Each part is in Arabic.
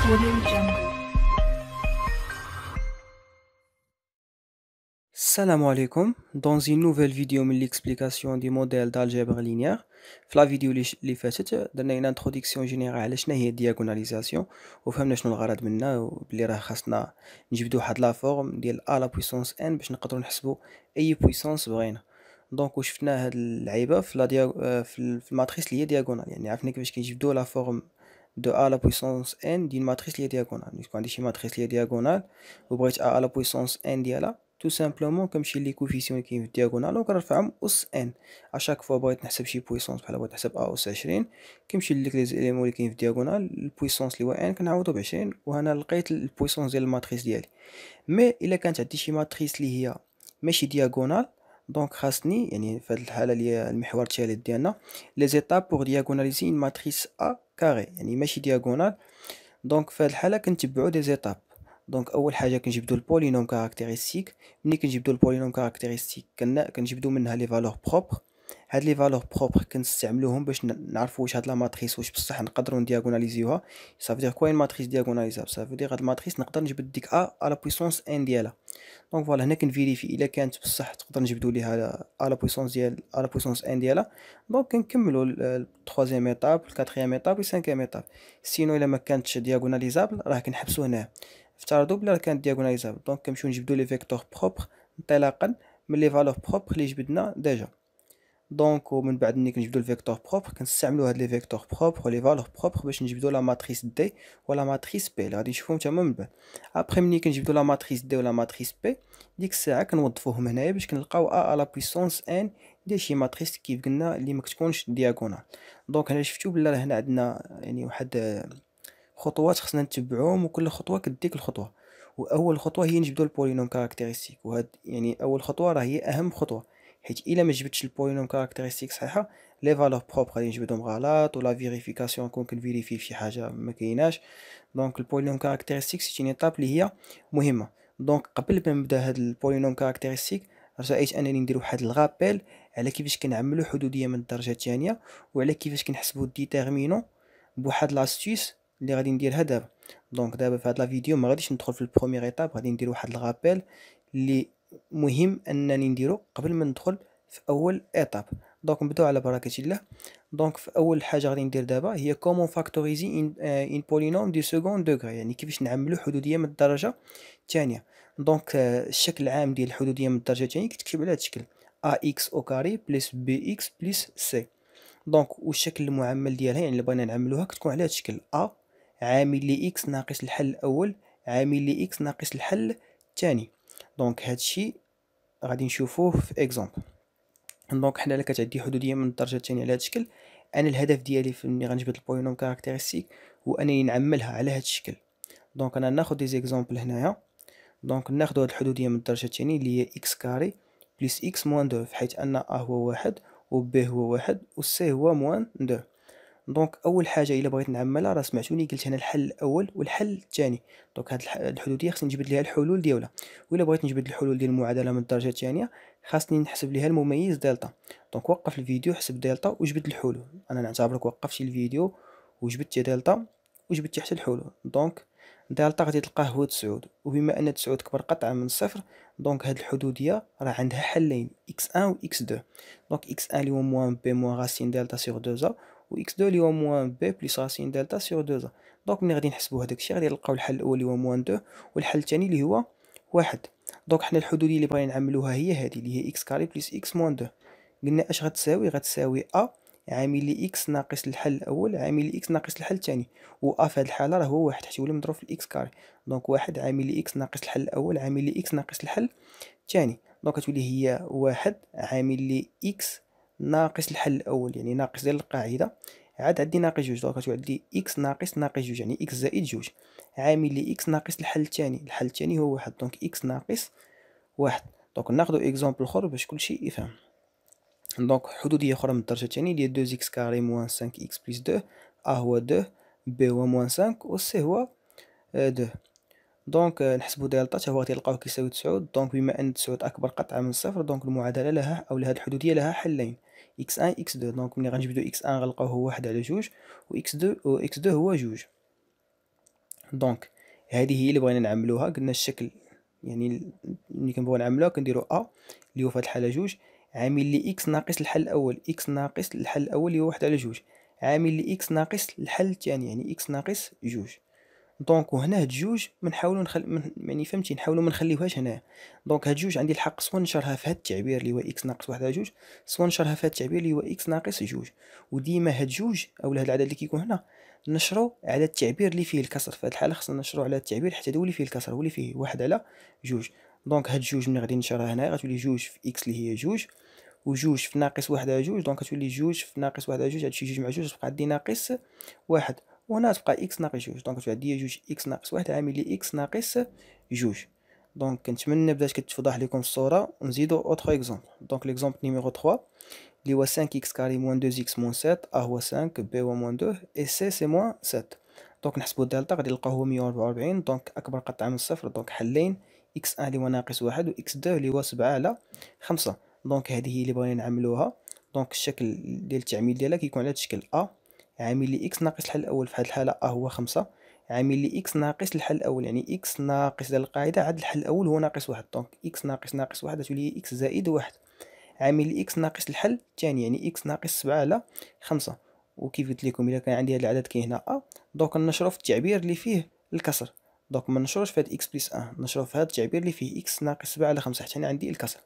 Audio Jungle. Salam alaikum. Dans une nouvelle vidéo من l'explication du modèle d'algèbre linéaire. في la vidéo اللي فاتت درنا une introduction générale على شنو هي diagonalisation وفهمنا شنو الغرض منها وبلي راه خاصنا نجبدو واحد لا فورم ديال a لا puissance n باش نقدروا نحسبوا اي puissance بغينا. دونك وشفنا هاد اللعيبه في لا في الماتريس اللي هي diagonale، يعني عرفنا كيفاش كنجبدو لا فورم دو a لا puissance n ديال ماتريس اللي هي diagonale. كون عندي شي ماتريس اللي هي diagonale وبغيت a لا puissance n ديالها تو سامبلومون كنمشي لي كوفيسيون اللي كاين في الدياغونال وكنرفعهم اس ان. اشاك فوا بغيت نحسب شي بويسونس بحال بغيت نحسب ا اس 20 كنمشي لديك لي زيليمون اللي كاين في الدياغونال البويسونس اللي هو ان كنعوضو ب 20 وهنا لقيت البويسونس ديال الماتريس ديالي. مي الا كانت عندي شي ماتريس اللي هي ماشي دياغونال دونك خاصني يعني في هذه الحاله اللي هي المحور الثالث ديالنا لي زيتاب بور دياغوناليزي اون ماتريس ا كاري يعني ماشي دياغونال. دونك في هذه الحاله كنتبعوا دي زيتاب. دونك اول حاجه كنجبدوا البولينوم كاركتيرستيك. ملي كنجبدوا البولينوم كاركتيرستيك كنجبدوا منها لي فالور بروبر. هاد لي فالور بروبر كنستعملوهم باش نعرفوا واش هاد لا ماتريس واش بصح نقدروا ندياغوناليزيوها. صافي دير كوا ماتريس دياغوناليزابل صافي دير هاد الماتريس نقدر نجبد ديك ا على بويسونس ان ديالها. دونك فوالا هنا كنفيريفي الا كانت بصح تقدر نجبدوا ليها ا لا بويسونس ديال ا لا بويسونس ان ديالها. دونك كنكملوا التروازيام ايتاب الكاتريام ايتاب والسانكيام ايتاب. سينو الا ما كانتش دياغوناليزابل راه كنحبسوا هنا. افترضوا بلا كانت دياغوناليزابل دونك كنمشيو نجبدوا لي فيكتور بروبر انطلاقا من لي فالور بروبر اللي جبدنا ديجا. دونك ومن بعد ملي كنجبدوا الفيكتور بروبر كنستعملوا هاد لي فيكتور بروبر ولي فالور بروبر باش نجبدوا لا ماتريس دي ولا ماتريس بي اللي غادي نشوفهم تما من بعد. ابري ملي كنجبدوا لا ماتريس دي ولا ماتريس بي ديك الساعه كنوظفوهم هنايا باش كنلقاو ا على بويسونس ان ديال شي ماتريس كيف قلنا اللي ما كتكونش دياغونال. دونك هنا شفتوا بلا هنا عندنا يعني واحد خطوات خصنا نتبعوهم وكل خطوه كديك الخطوه. واول خطوه هي نجبدوا البولينوم كاركتيرستيك وهاد يعني اول خطوه راه هي اهم خطوه حيت الا ما جبدتش البولينوم كاركتيرستيك صحيحه لي فالور بروبر غادي نجبدهم غلط ولا فيريفيكاسيون كون كنفيريفي فشي حاجه ما كايناش. دونك البولينوم كاركتيرستيك سي اون ايتاب اللي هي مهمه. دونك قبل ما نبدا هاد البولينوم كاركتيرستيك رجعت انني ندير واحد الغابيل على كيفاش كنعملوا حدوديه من الدرجه الثانيه وعلى كيفاش كنحسبوا الديتيرمينون بواحد لاستيوس اللي غادي نديرها دابا. دونك دابا في هاد لا فيديو ما غاديش ندخل في البروميير ايتاب غادي ندير واحد الغابيل اللي مهم انني نديرو قبل ما ندخل في اول ايتاب. دونك نبداو على بركه الله. دونك في اول حاجه غادي ندير دابا هي كومون فاكتوريزي ان بولينوم دو سكوند دوغري يعني كيفاش نعملو حدوديه من الدرجه الثانيه. دونك الشكل العام ديال الحدوديه من الدرجه الثانيه كتكتب على هذا الشكل ax او كاري بلس bx بلس c. دونك والشكل المعمل ديالها يعني اللي بغينا نعملوها كتكون على هذا الشكل a عامل ل x ناقص الحل الاول عامل ل x ناقص الحل الثاني. دونك هادشي غادي نشوفوه في اكزامبل. دونك حنا الا كانت عندي حدوديه من الدرجه الثانيه على هذا الشكل انا الهدف ديالي في ملي غنجبد البولينوم كاركتيرستيك هو انني نعملها على هذا الشكل. دونك انا ناخذ دي زيكزامبل هنايا. دونك ناخذ هاد الحدوديه من الدرجه الثانيه اللي هي x كاري بلس x موان 2 حيت ان a هو واحد و b هو واحد و c هو موان 2. دونك اول حاجه الا بغيت نعملها راه سمعتوني قلت هنا الحل الاول والحل الثاني. دونك هاد الحدوديه خصني نجبد ليها الحلول ديالها. والا بغيت نجبد الحلول ديال المعادله من الدرجه الثانيه خاصني نحسب ليها المميز دلتا. دونك وقف الفيديو حسب دلتا وجبد الحلول. انا نعتبرك وقفتي الفيديو وجبدتي دلتا وجبدتي حتى الحلول. دونك دلتا غادي تلقاه هو 9 وبما ان 9 كبر قطعا من صفر دونك هاد الحدوديه راه عندها حلين x1 و x2. دونك x1 اللي هو موان b موان راسين دلتا سور 2 و x2 اللي هو موان b بلس راسين دلتا سور 2. دونك ملي غادي نحسبوا هذاك الشيء غادي نلقاو الحل الاول اللي هو موان 2 والحل الثاني اللي هو واحد. دونك حنا الحدوديه اللي بغينا نعملوها هي هذه اللي هي x كاري بلس x موان 2. قلنا اش غتساوي a عامل لي x ناقص الحل الاول عامل لي x ناقص الحل الثاني و a في هذه الحاله راه هو واحد حيت هو اللي مضروب في الاكس كاري. دونك واحد عامل لي x ناقص الحل الاول عامل لي x ناقص الحل الثاني. دونك كتولي هي واحد عامل لي x ناقص الحل الاول يعني ناقص ديال القاعده عاد عندي ناقص جوج. دونك كتولي عندي x ناقص جوج يعني x زائد جوج عامل لي x ناقص الحل الثاني. الحل الثاني هو واحد دونك x ناقص واحد. دونك ناخذ اكزامبل اخر باش كلشي يفهم. دونك حدوديه اخرى من الدرجه الثانيه اللي هي 2x كاري موان 5x بلس 2 a هو 2 b هو موان 5 و c هو 2. دونك نحسبوا دلتا حتى هو غادي نلقاوه كيساوي 9. دونك بما ان 9 اكبر قطعه من صفر دونك المعادله لها او لهاد الحدوديه لها حلين x1 x2. دونك ملي غنجبدو x1 غنلقاوه هو 1 على 2 و x2 هو 2. دونك هذه هي اللي بغينا نعملوها. قلنا الشكل يعني ملي كنبغيو نعملوها كنديرو ا اللي هو في هاد الحاله جوج، عامل لي اكس ناقص الحل الاول، اكس ناقص الحل الاول اللي هو 1 على جوج، عامل لي اكس ناقص الحل الثاني يعني اكس ناقص جوج. دونك وهنا هاد جوج منحاولو يعني فهمتي نحاولو منخليوهاش هنايا. دونك هاد جوج عندي الحق سوا نشرها في هاد التعبير اللي هو اكس ناقص 1 على جوج، سوا نشرها في هاد التعبير اللي هو اكس ناقص جوج. وديما هاد جوج اولا هاد العدد اللي كيكون هنا نشرو على التعبير اللي فيه الكسر. في هاد الحاله خصنا نشرو على التعبير حيت هو اللي فيه الكسر، هو اللي فيه 1 على جوج. دونك هاد جوج ملي غادي نشرها هنايا غتولي جوج في اكس اللي هي جوج، وجوج في ناقص 1 على جوج، دونك غتولي جوج في ناقص 1 على جوج، هادشي جوج مع جوج تبقى عندي ناقص 1. وهنا تبقى اكس ناقص جوج، دونك غتولي عندي جوج اكس ناقص 1 عامل لي اكس ناقص جوج. دونك كنتمنى بدات كتوضح لكم الصوره. نزيدو اوتر اكزومبل. دونك ليكزومبل نيميرو 3 اللي هو 5 اكس كاري موان 2 اكس موان 7، ا هو 5 بي هو موان 2 اي سي سي موان 7. دونك نحسبو الدالتا غادي نلقاو هو 144. دونك اكبر قطعه من الصفر، دونك حلين اكس 1 اللي هو ناقص 1 و اكس 2 اللي هو 7 على 5. دونك هذه هي اللي بغينا نعملوها. دونك الشكل ديال التعميل ديالها كيكون على هذا الشكل ا عامل لي اكس ناقص الحل الاول، في هذه الحاله ا هو 5، عامل لي اكس ناقص الحل الاول يعني اكس ناقص ديال القاعده عاد الحل الاول هو ناقص 1، دونك اكس ناقص ناقص 1 تولي اكس زائد 1، عامل لي اكس ناقص الحل الثاني يعني اكس ناقص 7 على 5. وكيف قلت لكم الا كان عندي هذا العدد كاين هنا ا، دونك نشرو في التعبير اللي فيه الكسر. دونك ما نشروش في هاد اكس بلس 1، نشرو في هذا التعبير اللي فيه اكس ناقص 7 على 5 حتى انا عندي الكسر.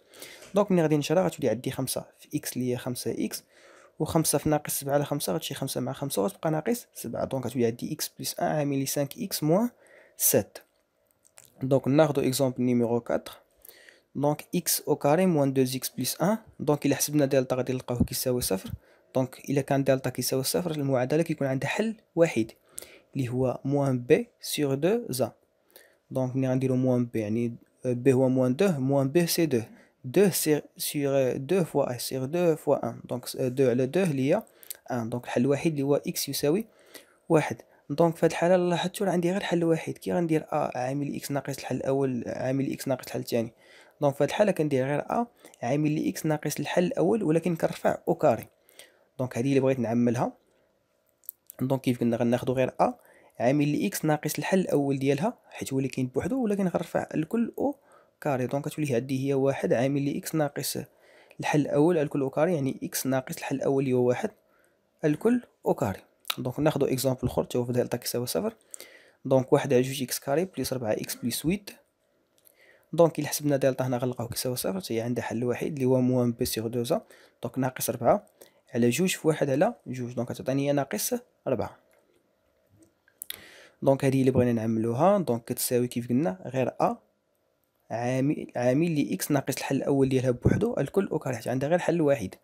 دونك ملي غادي نشرها غتولي عندي 5 في اكس اللي هي 5 اكس، و5 في ناقص 7 على 5 غتمشي 5 مع 5 وغتبقى ناقص 7. دونك غتولي عندي اكس بلس 1 عامل لي 5 اكس موان 7. دونك ناخدو اكزومبل نيميرو 4. دونك اكس او كاري موان 2 اكس بلس 1. دونك الا حسبنا دالتا غادي نلقاوه كيساوي صفر. دونك الا كان دالتا كيساوي صفر المعادله كيكون عندها حل وحيد اللي هو موان بي سور 2 زا. دونك ملي غنديرو موان بي يعني بي هو موان 2، موان بي سي 2، 2 سور 2 فوا سور 2 فوا 1، دونك 2 على 2 اللي هي 1. دونك الحل الوحيد اللي هو اكس يساوي 1. دونك في هذه الحاله لاحظتوا راه عندي غير حل واحد. كي غندير ا عامل اكس ناقص الحل الاول عامل اكس ناقص الحل الثاني، دونك في هذه الحاله كندير غير ا عامل لي اكس ناقص الحل الاول ولكن كنرفع او كاري. دونك هذه اللي بغيت نعملها. دونك كيف قلنا غناخذوا غير ا عامل لي اكس ناقص الحل الاول ديالها حيت هو اللي كاين بوحدو، ولكن غنرفع الكل او كاري. دونك غتولي عندي هي واحد عامل لي اكس ناقص الحل الاول الكل او كاري يعني اكس ناقص الحل الاول اللي هو واحد الكل او كاري. دونك ناخذ اكزومبل اخر حتى هو في دالتا كيساوي صفر. دونك 1 على 2 اكس كاري بلس 4 اكس بلس 8. دونك الا حسبنا دالتا هنا غنلقاو كيساوي صفر، حتى هي عندها حل واحد اللي هو موان بي سيغ 2 زا. دونك ناقص 4 على 2 في 1 على 2، دونك غتعطيني هي ناقص 4. دونك هذه اللي بغينا نعملوها. دونك كتساوي كيف قلنا غير ا عامل لي اكس ناقص الحل الاول ديالها بوحدو الكل او كاري حيت عندها غير حل واحد.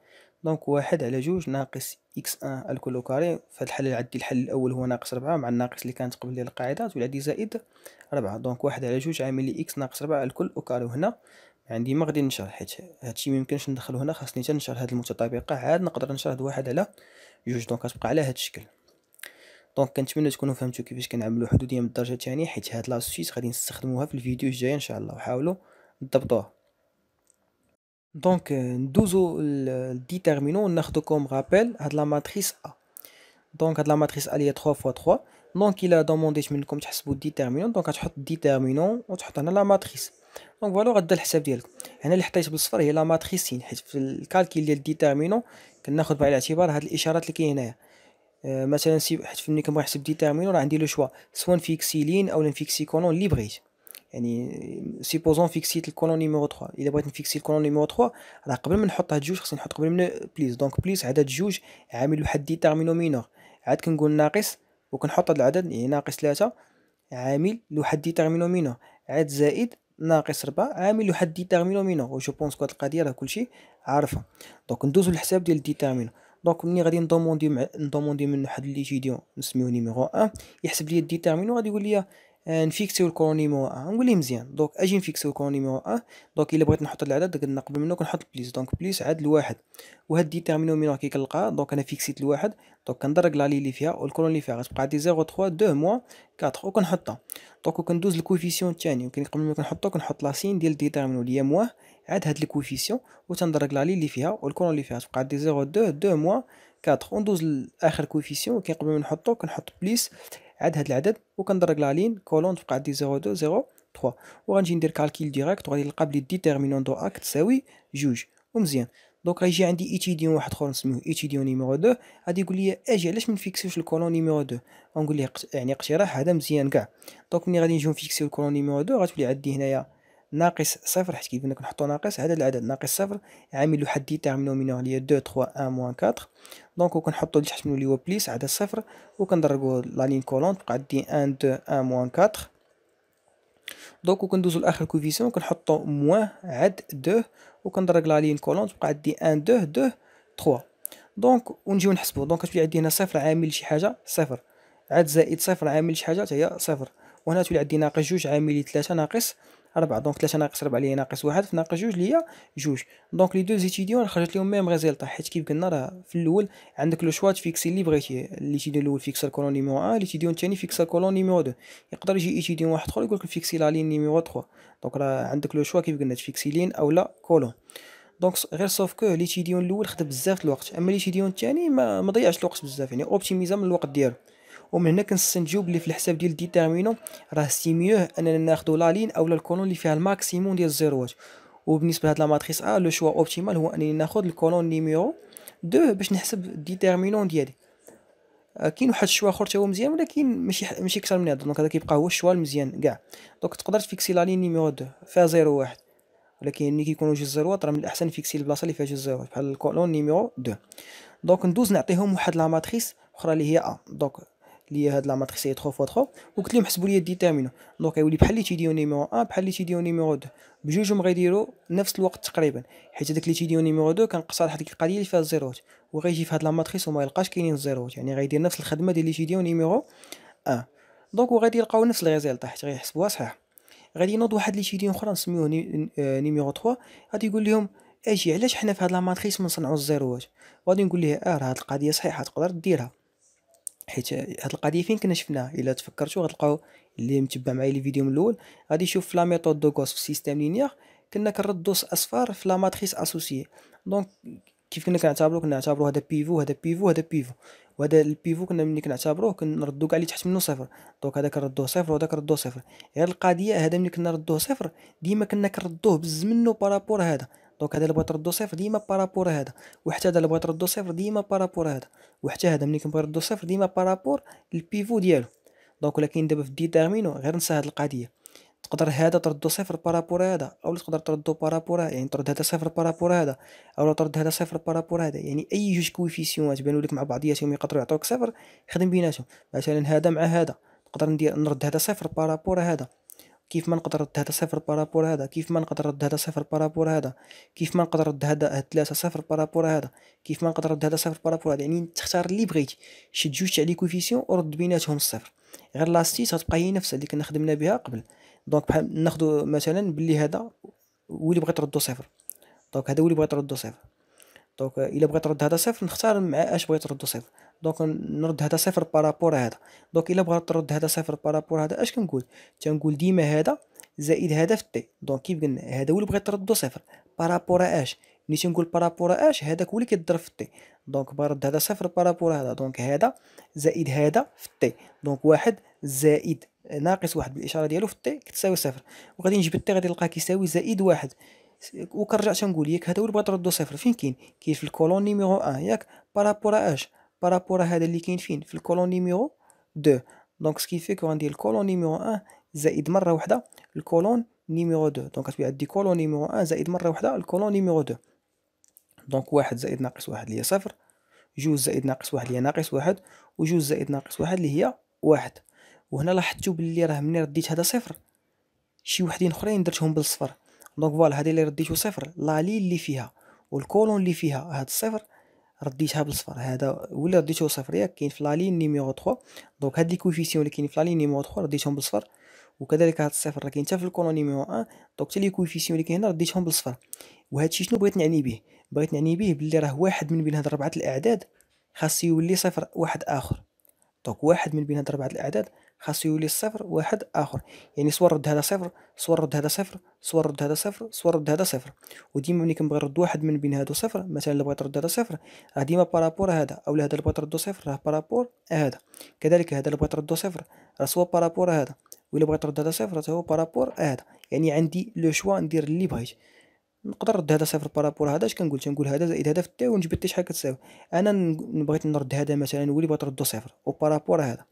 دونك 1 على 2 ناقص اكس 1 الكل او كاري. في هاد الحل عندي الحل الاول هو ناقص 4 مع الناقص اللي كانت قبل ديال القاعده تولي عندي زائد 4. دونك 1 على 2 عامل لي اكس ناقص 4 الكل او كاري. وهنا عندي ما غادي نشرح حيت هادشي ميمكنش ندخلو هنا، خاصني حتى نشرح هاد المتطابقه عاد نقدر نشرح 1 على 2. دونك غتبقى على هاد الشكل. دونك كنتمنى تكونوا فهمتوا كيفاش كنعملوا حدوديه من الدرجه الثانيه، حيت هاد لاسيت غادي نستخدموها في الفيديو الجاي ان شاء الله، وحاولوا تضبطوها. دونك ندوزو للديتيرمينون ناخدو كوم رابيل هاد لا ماتريس ا. دونك هاد لا ماتريس ا اللي هي 3 فوا 3. دونك الا دومونديت منكم تحسبوا الديتيرمينون، دونك غتحط الديتيرمينون وتحط هنا لا ماتريس. دونك فوالا غدا الحساب ديالك. هنا اللي حطيت بالصفر هي لا ماتريسين، حيت في الكالكيل ديال الديتيرمينون كناخذ بعين الاعتبار هاد الاشارات اللي كاين هنايا. مثلا حيت ملي كنبغي نحسب ديتيرمينون راه عندي لو شوا سوا نفيكسي لين او نفيكسي كولون اللي بغيت. يعني سيبوزون فيكسيت الكولون نيميرو 3، الا بغيت نفيكسي الكولون نيميرو 3 راه قبل ما نحط هاد جوج خصني نحط قبل من بليس. دونك بليس عدد جوج عامل واحد ديتيرمينون مينور، عاد كنقول ناقص وكنحط هاد العدد يعني ناقص 3 عامل لواحد ديتيرمينون مينور، عاد زائد ناقص 4 عامل لواحد ديتيرمينون مينور. و جو بونس هاد القضيه راه كلشي عارفها. دونك ندوزو للحساب ديال الديتيرمينون. دونك ملي غادي ندوموندي من واحد ليتيديون نسميوه نيميرو 1 يحسب لي الديتيرمينون، غادي يقول لي نفيكسيو الكولون نيميرو 1. نقول ليه مزيان. دونك اجي نفيكسيو الكولون نيميرو 1. دونك الا بغيت نحط العدد قلنا قبل منه كنحط بليس. دونك بليس عاد الواحد، وهاد ديتيرمينون مينور كي كنلقاها دونك انا فيكسيت الواحد. دونك كندرك لا لي اللي فيها والكولون اللي فيها غتبقى عندي 0 3 2 موان 4 وكنحطها. دونك وكندوز للكوفيسيون الثاني، يمكن قبل ما كنحطو كنحط لاسين ديال الديتيرمينون اللي هي موان عاد هاد الكوفيسيون وتندرك لا لي اللي فيها والكولون اللي فيها تبقى عندي 0 2 2 موان 4. وندوز لاخر كوفيسيون كاين قبل ما نحطو كنحط بليس عاد هاد العدد وكندرك لا لين كولون تبقى عندي 02 03 وغنجي ندير كالكيل ديريكت وغادي نلقى بلي ديتيرمينون دو اكت تساوي جوج ومزيان. دونك غيجي عندي ايتيديون واحد اخر نسميوه ايتيديون نيميرو 2 غادي يقول لي اجي علاش ما نفيكسيوش الكولون نيميرو 2 غنقول ليه يعني اقتراح هذا مزيان كاع. دونك ملي غادي نجيو نفيكسيو الكولون نيميرو 2 غتولي عندي هنايا ناقص صفر حيت كيف كنا كنحطو ناقص هذا العدد ناقص صفر عامل واحد ديتيرمينون اللي هي 2 3 1 موان 4 دونك وكنحطو اللي تحت منو اللي هو بليس عدد صفر وكنضربو لا لين كولون تبقى عندي 1 2 1 موان 4 دونك وكندوزو لاخر كوفيسيون كنحطو موان عاد 2 وكنضرب لا لين كولون تبقى عندي 1 2 2 3 دونك ونجيو نحسبو. دونك كتولي عندي هنا صفر عامل شي حاجه صفر عاد زائد صفر عامل شي حاجه حتى هي صفر وهنا تولي عندي ناقص جوج عامل 3 ناقص 4 دونك 3 ناقص 4 اللي هي ناقص 1 في ناقص جوج اللي هي جوج. دونك لي دو زيتيديون خرجت لهم ميم ريزلطا حيت كيف قلنا راه في الاول عندك لو شوا تفيكسي اللي بغيتي. ليتيديون الاول فيكسا الكولون نيميرو 1 ليتيديون الثاني فيكسا الكولون نيميرو 2 يقدر يجي ايتيديون واحد اخر يقولك فيكسي لا لين نيميرو 3 دونك راه عندك لو شوا كيف قلنا تفيكسي لين اولا كولون. دونك غير سوف كو ليتيديون الاول خد بزاف الوقت اما ليتيديون الثاني ما ضيعش الوقت بزاف يعني اوبتيميزا من الوقت ديالو. ومن هنا كنستنتجو بلي في الحساب ديال ديتيرمينون راه سي ميو اننا ناخدو لا لين اولا الكولون اللي فيها الماكسيموم ديال الزيروات. وبالنسبه لهاد لا ماتريس ا لو شوا اوبتيمال هو انني ناخد الكولون نيميرو 2 باش نحسب الديتيرمينون ديالي. كاين واحد الشوا اخر تا هو مزيان ولكن ماشي اكثر من هذا. دونك هذا كيبقى هو الشوا المزيان كاع. دونك تقدر تفيكسي لا لين نيميرو 2 فيها 0 1 ولكن ملي كيكونوا جوج زيروات راه من الاحسن فيكسي البلاصه اللي فيها جوج زيروات بحال الكولون نيميرو 2. دونك ندوز نعطيهم واحد لا ماتريس اخرى اللي هي ا دونك اللي هي هاد لا ماتريس هي 3 فوا 3 وقلت لهم حسبوا لي الديتيرمينون. دونك غيولي بحال لي تيديون نيميرو 1 بحال لي تيديون نيميرو 2 بجوجهم غيديروا نفس الوقت تقريبا حيت هذاك لي تيديون نيميرو 2 كنقصر هذيك القضيه اللي فيها الزيروات وغيجي في هاد لا ماتريس وما يلقاش كاينين الزيروات يعني غيدير نفس الخدمه ديال لي تيديون نيميرو 1. دونك وغادي يلقاو نفس الريزلطه حيت غيحسبوها صحيح. غادي ينوض واحد لي تيديون اخرى نسميوه نيميرو 3 غادي يقول لهم اجي علاش حنا في هاد لا ماتريس ما نصنعوا الزيروات. غادي نقول ليه راه هاد القضيه صحيحه تقدر ديرها حيت هاد القضيه فين كنا شفناها الا تفكرتوا غتلقاو اللي متبع معايا لي فيديو من الاول غادي يشوف في لا ميثود دو غوس في السيستيم لينيير كنا كنردو اصفار في لا ماتريس اسوسيي. دونك كيف كنا كنعتبروا هذا بيفو هذا بيفو هذا بيفو وهذا البيفو كنا ملي كنعتبروه كنردو كاع اللي تحت منه صفر. دونك هذا كنردوه صفر وهذا كنردوه صفر. غير القضيه هذا ملي كنا نردوه صفر ديما كنا كنردوه بزمنو بارابور هذا. دونك هذا اللي بغيت نردو صفر ديما بارابور هذا وحتى هذا اللي بغيت نردو صفر ديما بارابور هذا وحتى هذا ملي كنبغي نردو صفر ديما بارابور البيفو ديالو. دونك ولكن دابا في ديتيرمينو غير نسى هاد القضيه تقدر هذا تردو صفر بارابور هذا اولا تقدر تردو بارابور يعني ترد هذا صفر بارابور هذا اولا ترد هذا صفر بارابور هذا يعني اي جوج كويفيسيونات بانوا لك مع بعضياتهم يقدروا يعطوك صفر خدم بيناتهم. مثلا هذا مع هذا نقدر نرد هذا صفر بارابور هذا كيف ما نقدر نرد هذا صفر بارابور هذا كيف ما نقدر نرد هذا صفر بارابور هذا كيف ما نقدر نرد هذا 3 صفر بارابور هذا كيف ما نقدر نرد هذا صفر بارابور هذا يعني تختار اللي بغيتي شد جوج تاع لي كويفيسيون ورد بيناتهم الصفر. غير لاستيت غتبقى هي نفسها اللي كنا خدمنا بها قبل. دونك بحال ناخذ مثلا باللي هذا هو اللي بغيت نردو صفر. دونك هذا هو اللي بغيت نردو صفر. دونك الا بغيت نرد هذا صفر نختار مع اش بغيت نردو صفر. دونك نرد هذا صفر بارابور هذا. دونك الا بغيت نرد هذا صفر بارابور هذا اش كنقول تنقول ديما هذا زائد هذا في تي. دونك كيف قلنا هذا هو اللي بغيت نردو صفر بارابور اش ملي تنقول بارابور اش هذاك هو اللي كيضرب في تي. دونك برد هذا صفر بارابور هذا دونك هذا زائد هذا في تي. دونك واحد زائد ناقص واحد بالاشاره ديالو في تي كتساوي صفر وغادي نجبد تي غادي نلقاه كيساوي زائد واحد. وكنرجع تنقول ياك هذا هو اللي بغيت نردو صفر فين كاين في الكولون نيميرو 1 ياك بارابور اش بارابور هذا اللي كاين فين في الكولون نيميرو 2. دونك سكيفي كو غندير الكولون نيميرو 1 زائد مره واحده الكولون نيميرو 2. دونك كتبقى عندي كولون نيميرو 1 زائد مره واحده الكولون نيميرو 2. دونك واحد زائد ناقص واحد اللي هي صفر جوج زائد ناقص واحد اللي هي ناقص واحد وجوج زائد ناقص واحد اللي هي واحد. وهنا لاحظتوا باللي راه ملي رديت هذا صفر شي وحدين اخرين درتهم بالصفر. دونك فوالا هذه اللي رديتو صفر لا لي اللي فيها والكولون اللي فيها هاد الصفر رديتها بالصفر. هذا هو اللي رديتو صفر ياك كاين في لا لين نيميرو 3. دونك هاد لي كوفيسيون اللي كاين في لا لين نيميرو 3 رديتهم بالصفر وكذلك هاد الصفر راه كاين حتى في الكولون نيميرو 1. دونك حتى لي كوفيسيون اللي كاين هنا رديتهم بالصفر. وهذا الشيء شنو بغيت نعني به بغيت نعني به باللي راه واحد من بين هاد ربعه الاعداد خاص يولي صفر واحد اخر. دونك واحد من بين هاد ربعه الاعداد خاصو يولي الصفر واحد اخر، يعني صور رد هذا صفر، صور رد هذا صفر، صور رد هذا صفر، صور رد هذا صفر. وديما ملي كنبغي نرد واحد من بين هادو صفر، مثلا الا بغيت نرد هذا صفر راه ديما بارابور هذا، اولا هذا اللي بغيت نردو صفر راه بارابور هذا، كذلك هذا اللي بغيت نردو صفر راه سوا بارابور هذا، وإلا بغيت نرد هذا صفر راه هو بارابور هذا. يعني عندي لو شوا ندير اللي بغيت. نقدر نرد هذا صفر بارابور هذا، اش كنقول؟ تنقول هذا زائد هذا في التاء ونجبد تي شحال كتساوي. انا بغيت نرد هذا مثلا ولي بغيت نردو صفر وبارابور هذا،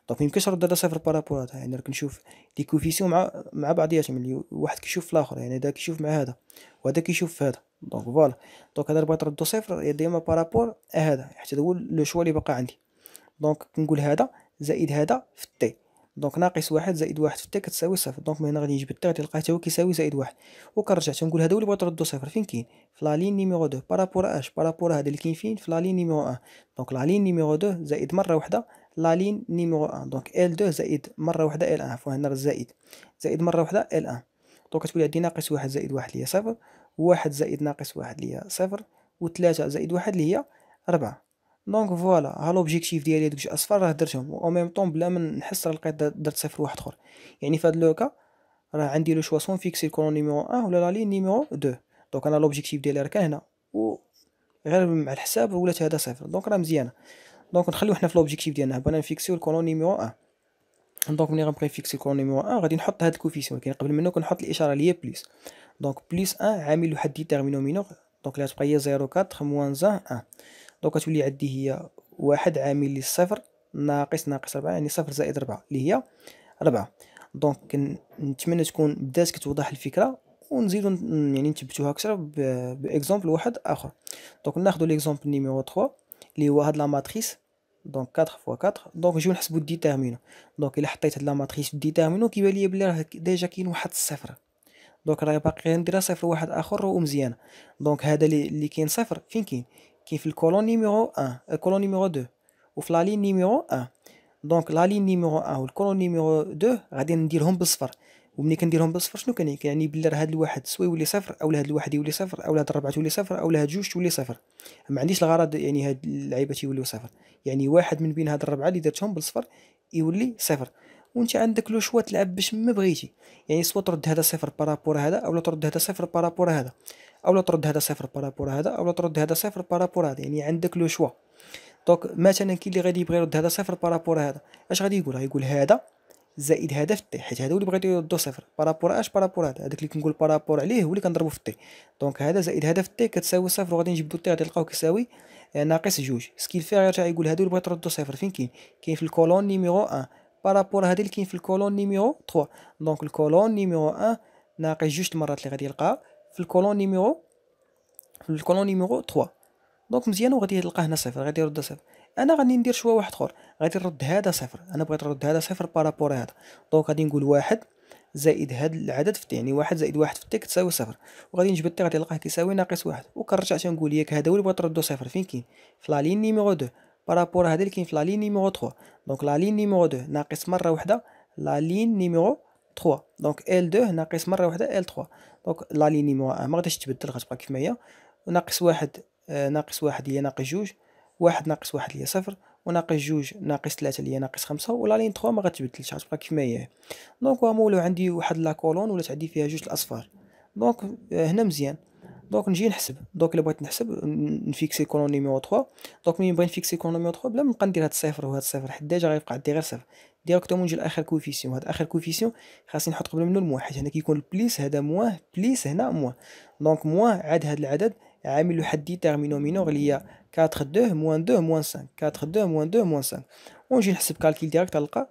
دونك ميمكنش نرد هذا صفر بارابور هذا، يعني كنشوف لي كوفيسيون مع بعضياتهم، اللي واحد كيشوف في الاخر، يعني هذا كيشوف مع هذا وهذا كيشوف في هذا، دونك فوالا. دونك هذا اللي بغيت نردو صفر ديما بارابور هذا، حيت هذا هو لو شوا اللي باقي عندي. دونك كنقول هذا زائد هذا في التي، دونك ناقص واحد زائد واحد في التي كتساوي صفر. دونك من هنا غادي نجبد التي غادي نلقاه حتى هو كيساوي زائد واحد، وكنرجع تنقول هذا هو اللي بغيت نردو صفر فين كاين؟ في لا لين نيميرو دو بارابور اش، بارابور هذا اللي كاين فين؟ في لا لين نيميرو ان. دونك لا لين نيميرو دو زائد مره واحده لا لين نيميرو ان، دونك ال دو زائد مره واحده ال ان، عفوا هنا الزائد زائد مره واحده ال ان. دونك كتولي عندي ناقص واحد زائد واحد اللي هي صفر، وواحد زائد ناقص واحد اللي هي صفر، وثلاثة زائد واحد اللي هي ربعة. دونك فوالا، ها لوبجيكتيف ديالي هادوك جوج اصفار راه درتهم، او ميم طون بلا ما نحس راه لقيت درت صفر واحد اخر. يعني في هاد لوكا راه عندي لو شوا سون فيكسي الكولون نيميرو 1 ولا لا لين نيميرو 2. دونك انا لوبجيكتيف ديالي راه كان هنا، و غير مع الحساب ولات هذا صفر، دونك راه مزيانه. دونك نخليو حنا في لوبجيكتيف ديالنا بغينا نفيكسيو الكولون نيميرو 1. دونك ملي غنبغي نفيكسي الكولون نيميرو 1 غادي نحط هاد الكوفيسيون، ولكن قبل منه كنحط الاشاره اللي هي بليس. دونك بليس 1 عامل واحد ديتيرمينون مينور، دونك اللي غتبقى هي 0.4 موان 1. دونك غتولي عندي هي واحد عامل لي صفر ناقص 4، يعني صفر زائد 4 اللي هي 4. دونك نتمنى تكون بدات كتوضح الفكره، ونزيدو يعني نثبتوها اكثر باكزومبل واحد اخر. دونك ناخذ ليكزومبل نيميرو 3 اللي هو هاد لا ماتريس، دونك 4 فوا 4. دونك نجيو نحسبو الديتيرمينون. دونك الا حطيت هاد لا ماتريس في الديتيرمينون كيبان ليا بلي راه ديجا كاين واحد الصفر، دونك راه باقي غير نديرها صفر واحد اخر ومزيانه. دونك هذا اللي كاين صفر فين كاين؟ كاين في الكولون نيميرو 1 الكولون نيميرو 2 وفي لا لين نيميرو 1. دونك لا لين نيميرو 1 والكولون نيميرو 2 غادي نديرهم بالصفر، وملي كنديرهم بالصفر شنو كيعني بلي راه هاد الواحد سوا يولي صفر، اولا هاد الواحد يولي صفر، اولا هاد الربعه تولي صفر، اولا هاد جوج تولي صفر. ما عنديش الغرض يعني هاد اللعيبه تيوليو صفر، يعني واحد من بين هاد الربعه اللي درتهم بالصفر يولي صفر. وانت عندك لو شوا تلعب باش ما بغيتي، يعني سوا ترد هذا صفر بارابور هذا، اولا ترد هذا صفر بارابور هذا، اولا ترد هذا صفر بارابور هذا، اولا ترد هذا صفر بارابور هذا، يعني عندك لو شوا. دونك مثلا كاين اللي غادي يبغي يرد هذا صفر بارابور هذا، اش غادي يقول؟ غايقول هذا زائد هذا في التي، حيت هذا هو اللي بغيتو يردو صفر بارابور اش بارابور هذا، هذاك اللي كنقول بارابور عليه هو اللي كنضربو في التي. دونك هذا زائد هذا في التي كتساوي صفر، وغادي نجبدو التي غادي نلقاو كيساوي ناقص جوج. سكيل فيها يرجع يقول هادو اللي بغيت تردو صفر فين كاين؟ كاين في الكولون نيميرو 1 بارابور هادي اللي كاين في الكولون نيميرو 3. دونك الكولون نيميرو 1 ناقص جوج المرات اللي غادي يلقاها في الكولون نيميرو 3. دونك مزيان، وغادي يلقى هنا صفر غادي يرد صفر. انا غادي ندير شوا واحد اخر، غادي نرد هذا صفر، انا بغيت نرد هذا صفر بارابور هذا. دونك غادي نقول واحد زائد هاد العدد في التي، يعني واحد زائد واحد في التي كتساوي صفر، وغادي نجبد التي غادي نلقاه كيساوي ناقص واحد. وكنرجع تنقول ياك هذا هو اللي بغيت نردو صفر فين كاين؟ في لا لين نيميرو 2 بارابور هذا اللي كاين في لا لين نيميرو 3. دونك لا لين نيميرو 2 ناقص مره واحده لا لين نيميرو 3، دونك ال 2 ناقص مره واحده ال 3. دونك لا لين نيميرو 1 ما غاديش تبدل، غتبقى كيف ما هي. وناقص واحد ناقص واحد هي ناقص جوج، واحد ناقص واحد اللي هي صفر، وناقص جوج ناقص ثلاثة اللي هي ناقص خمسة، ولا لين 3 ما غتبدلش غتبقى كيف ما هي. دونك هما ولاو عندي واحد لا كولون ولات عندي فيها جوج الاصفار. دونك هنا مزيان. دونك نجي نحسب، دونك الا بغيت نحسب نفيكسي كولون نيميرو 3. دونك ملي نبغي نفيكسي كولون نيميرو 3 بلا ما نبقى ندير هاد الصفر وهاد الصفر، حيت ديجا غيبقى عندي غير صفر ديريكتومون نجي لاخر كوفيسيون. هاد اخر كوفيسيون خاصني نحط قبل منه الموان، حيت هنا كيكون البليس هذا موان بليس هنا موان. دونك موان عاد هاد العدد عامل واحد ديتيرمينون مينور اللي هي 4 2 موان 2 موان 5، 4 2 موان 2 موان 5. ونجي نحسب كالكيل ديريكت نلقى.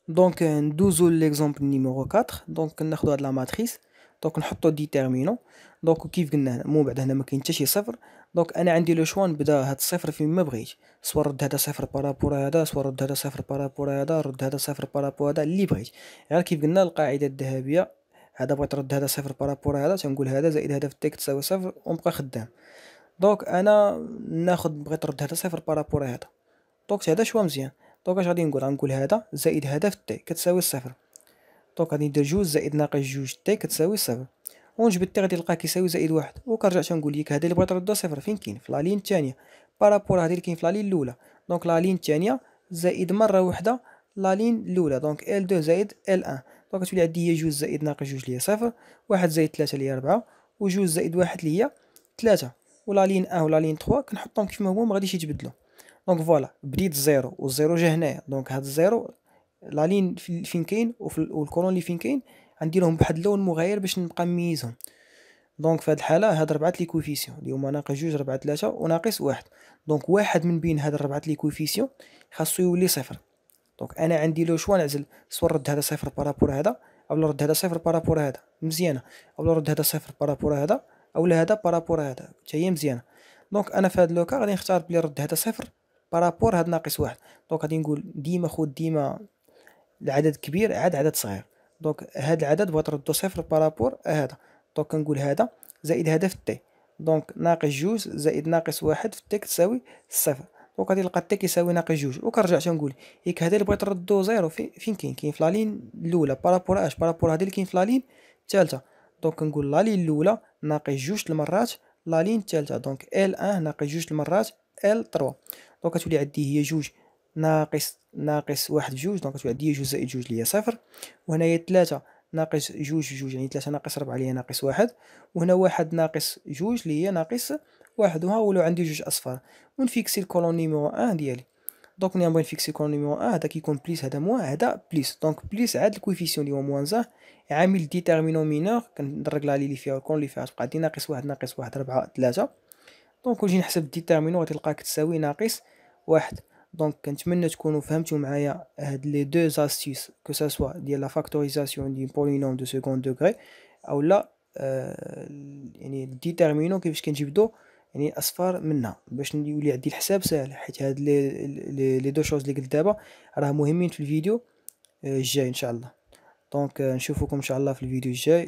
دونك ندوزو ليكزومبل نيميرو 4. دونك ناخدو هاد لا ماتريس، دونك نحطو ديتيرمينون. دونك كيف قلنا هنا من بعد هنا ما كاين حتى شي صفر. دونك انا عندي لو شوا نبدا هاد الصفر فين ما بغيت، سوا رد هذا صفر بارابور هذا، سوا رد هذا صفر بارابور هذا، رد هذا صفر بارابور هذا اللي بغيت. غير كيف قلنا القاعده الذهبيه، هذا بغيت نرد هذا صفر بارابور هذا تنقول هذا زائد هذا في التي تساوي صفر ونبقى خدام. دونك انا بغيت نرد هذا صفر بارابور هذا، دونك هذا شوا مزيان. دونك اش غادي نقول؟ غنقول هذا زائد هذا في التي كتساوي صفر. دونك غادي ندير جوج زائد ناقص جوج تي كتساوي صفر، ونجبد تي غادي نلقاه كيساوي زائد واحد. وكنرجع تنقول لك هذا اللي بغيت نردو صفر فين كاين؟ في لا لين الثانيه بارابور هذه اللي كاين في لا لين الاولى. دونك لا لين الثانيه زائد مره واحده لا لين الاولى دونك ال 2 زائد ال 1. دونك كتولي عندي هي جوج زائد ناقص جوج اللي هي صفر، واحد زائد 3 اللي هي 4، وجوج زائد واحد اللي هي 3. ولا لين 1 ولا لين 3 كنحطهم كيما هما، ما غاديش يتبدلوا. دونك فوالا بديت زيرو والزيرو جا هنايا، دونك هاد الزيرو لا لين فين كاين والكولون اللي فين كاين غنديرهم بواحد اللون مغاير باش نبقى نميزهم. دونك في هاد الحاله هاد ربعه لي كوفيسيون اللي هما ناقص جوج، ربعة 3 وناقص واحد. دونك واحد من بين هاد الربعه لي كوفيسيون خاصو يولي صفر. دونك انا عندي لو شوا نعزل، سوا نرد هذا صفر بارابور هذا، اولا نرد هذا صفر بارابور هذا مزيانه، اولا نرد هذا صفر بارابور هذا، اولا هذا بارابور هذا حتى هي مزيانه. دونك انا في هاد لوكا غادي نختار بلي نرد هذا صفر بارابور هاد ناقص واحد. دونك غادي نقول ديما خود ديما العدد كبير عاد عدد صغير. دونك هاد العدد بغيت نردو صفر بارابور هذا، دونك كنقول هذا زائد هذا في التي. دونك ناقص جوج زائد ناقص واحد في التي كتساوي صفر. دونك غادي نلقى التي كيساوي ناقص جوج، وكنرجع تنقول ياك هذا اللي بغيت نردو زيرو فين كاين في لا لين الاولى بارابور اش بارابور هذا اللي كاين في لا لين الثالثه. دونك كنقول لا لين الاولى ناقص جوج المرات لا لين الثالثه، دونك ال 1 ناقص جوج المرات ال 3. دونك كتولي عندي هي جوج ناقص واحد بجوج، دونك كتولي عندي جوج زائد جوج اللي هي صفر، وهنايا 3 ناقص جوج بجوج يعني 3 ناقص 4 اللي هي ناقص واحد، وهنا واحد ناقص جوج اللي هي ناقص واحد. وها ولو عندي جوج اصفار ونفيكسي الكولون نيميرو 1 ديالي. دونك ملي نبغي نفيكسي الكولون نيميرو 1 هذا كيكون بليس هذا موان هذا بليس. دونك بليس عاد الكويفيسيون اللي هو موان زاه عامل ديتيرمينون مينور كندرك لا اللي فيها والكولون اللي فيها تبقى عندي ناقص واحد 4 3. دونك نجي نحسب الديتيرمينون غادي نلقاها كتساوي ناقص واحد. دونك كنتمنى تكونوا فهمتوا معايا هاد لي دو زاستيس كو سا سوا ديال لا فاكتوريزاسيون دي بولينوم دو سكوند دوغري او لا يعني الديتيرمينون كيفاش كنجبدو يعني اصفار منها باش يولي عندي الحساب ساهل. حيت هاد لي دو شوز اللي قلت دابا راه مهمين في الفيديو الجاي ان شاء الله. دونك نشوفكم ان شاء الله في الفيديو الجاي.